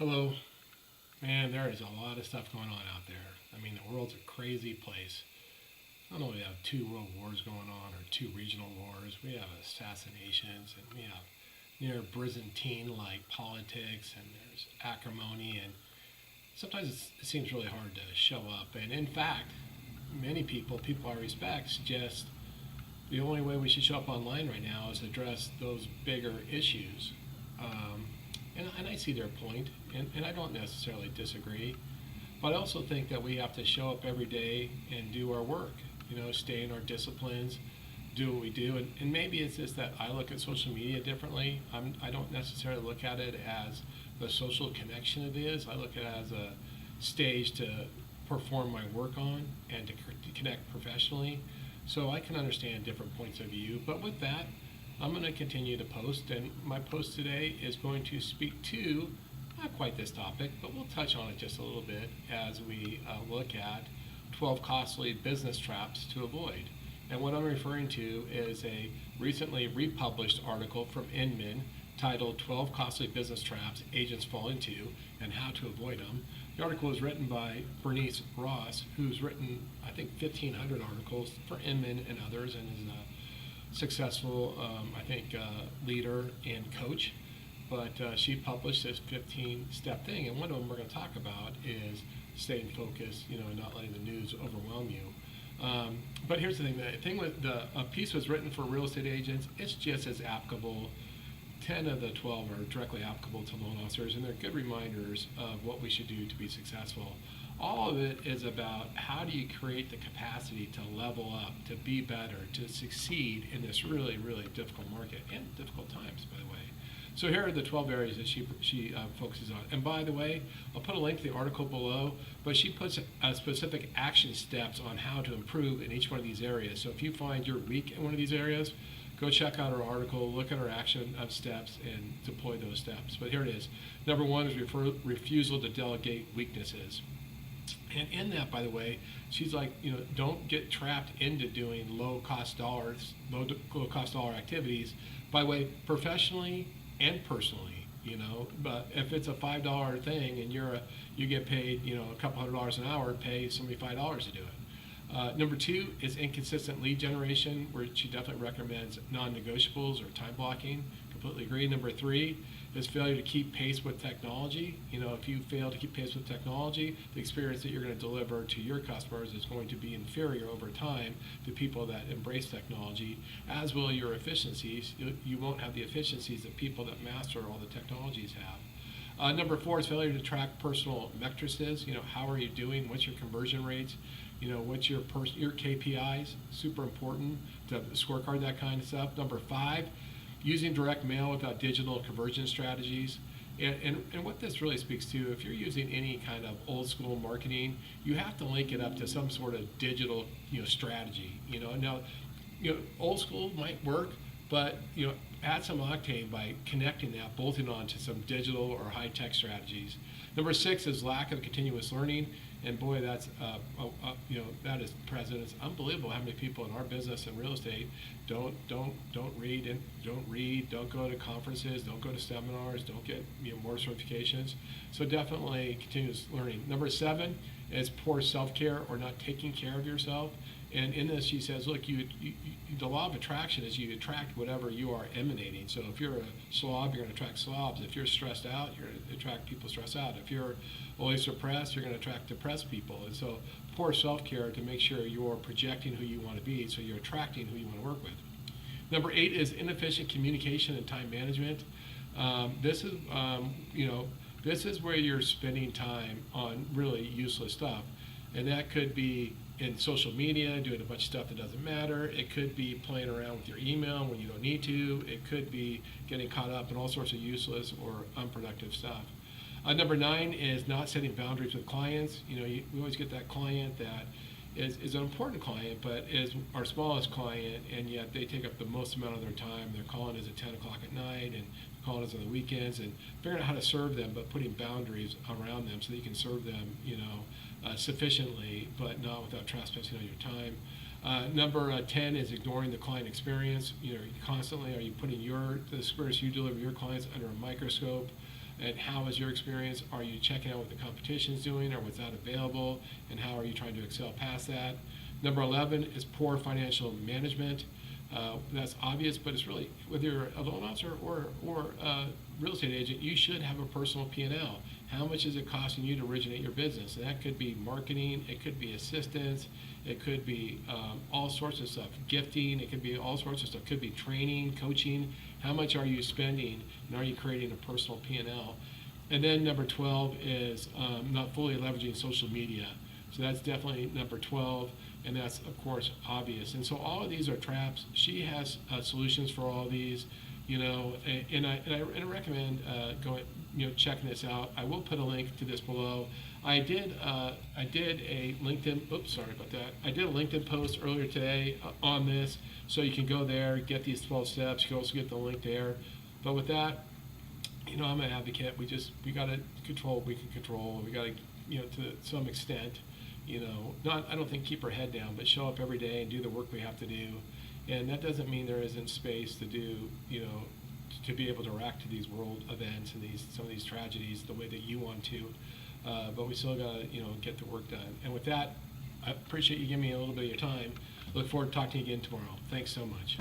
Hello. Man, there is a lot of stuff going on out there. I mean, the world's a crazy place. Not only we have two world wars going on or two regional wars, we have assassinations and we have near Byzantine like politics and there's acrimony and sometimes it seems really hard to show up. And in fact, many people I respect suggest the only way we should show up online right now is address those bigger issues. Um, and I see their point, and I don't necessarily disagree. But I also think that we have to show up every day and do our work, stay in our disciplines, do what we do. And maybe it's just that I look at social media differently. I don't necessarily look at it as the social connection it is. I look at it as a stage to perform my work on and to connect professionally. So I can understand different points of view. But with that, I'm going to continue to post. And my post today is going to speak to not quite this topic, but we'll touch on it just a little bit as we look at 12 costly business traps to avoid. And what I'm referring to is a recently republished article from Inman titled 12 Costly Business Traps Agents Fall Into and How to Avoid Them. The article was written by Bernice Ross, who's written, I think, 1,500 articles for Inman and others and is a successful, leader and coach. But she published this 15-step thing, and one of them we're going to talk about is staying focused, and not letting the news overwhelm you. But here's the thing: a piece was written for real estate agents. It's just as applicable. 10 of the 12 are directly applicable to loan officers, and they're good reminders of what we should do to be successful. All of it is about how do you create the capacity to level up, to be better, to succeed in this really, really difficult market and difficult times, by the way. So here are the 12 areas that she focuses on. And by the way, I'll put a link to the article below, but she puts specific action steps on how to improve in each one of these areas. So if you find you're weak in one of these areas, go check out her article, look at her action steps, and deploy those steps. But here it is. Number one is refusal to delegate weaknesses. And in that, by the way, she's like, don't get trapped into doing low cost dollar activities. By the way, professionally and personally, But if it's a $5 thing and you get paid, a couple $100 an hour, pay somebody $5 to do it. Number two is inconsistent lead generation, where she definitely recommends non-negotiables or time blocking. Completely agree. Number three is failure to keep pace with technology. If you fail to keep pace with technology, the experience that you're going to deliver to your customers is going to be inferior over time to people that embrace technology, as will your efficiencies. You won't have the efficiencies that people that master all the technologies have. Number four is failure to track personal metrics. How are you doing? What's your conversion rates? What's your KPIs? Super important to scorecard that kind of stuff. Number five, using direct mail without digital conversion strategies. And what this really speaks to, if you're using any kind of old school marketing, you have to link it up to some sort of digital strategy. Now, old school might work, but add some octane by connecting that, bolting on to some digital or high tech strategies. Number six is lack of continuous learning. And boy, that is present. It's unbelievable how many people in our business and real estate don't read, don't go to conferences, don't go to seminars, don't get more certifications. So definitely continuous learning. Number seven is poor self-care or not taking care of yourself. And in this, she says, look, the law of attraction is you attract whatever you are emanating. So if you're a slob, you're going to attract slobs. If you're stressed out, you're going to attract people stressed out. If you're always depressed, you're going to attract depressed people. And so poor self-care to make sure you're projecting who you want to be, so you're attracting who you want to work with. Number eight is inefficient communication and time management. This is where you're spending time on really useless stuff. And that could be in social media, doing a bunch of stuff that doesn't matter. It could be playing around with your email when you don't need to. It could be getting caught up in all sorts of useless or unproductive stuff. Number nine is not setting boundaries with clients. We always get that client that is an important client, but is our smallest client, and yet they take up the most amount of their time. They're calling us at 10 o'clock at night and calling us on the weekends, and figuring out how to serve them, but putting boundaries around them so that you can serve them, sufficiently, but not without trespassing on your time. Number 10 is ignoring the client experience. Constantly, are you putting the experience you deliver your clients under a microscope? And how is your experience? Are you checking out what the competition's doing or what's not available? And how are you trying to excel past that? Number 11 is poor financial management. That's obvious, but it's really, whether you're a loan officer or a real estate agent, you should have a personal P&L. How much is it costing you to originate your business? And that could be marketing, it could be assistance, it could be all sorts of stuff, gifting, it could be all sorts of stuff, it could be training, coaching. How much are you spending, and are you creating a personal P&L? And then number 12 is not fully leveraging social media. So that's definitely number 12, and that's, of course, obvious. And so all of these are traps. She has solutions for all of these, and I recommend checking this out. I will put a link to this below. I did a LinkedIn, I did a LinkedIn post earlier today on this, so you can go there, get these 12 steps. You can also get the link there. But with that, I'm an advocate. We got to control what we can control. We got to, to some extent, I don't think keep our head down, but show up every day and do the work we have to do. And that doesn't mean there isn't space to do, to be able to react to these world events and some of these tragedies the way that you want to. But we still got to, get the work done. And with that, I appreciate you giving me a little bit of your time. Look forward to talking to you again tomorrow. Thanks so much.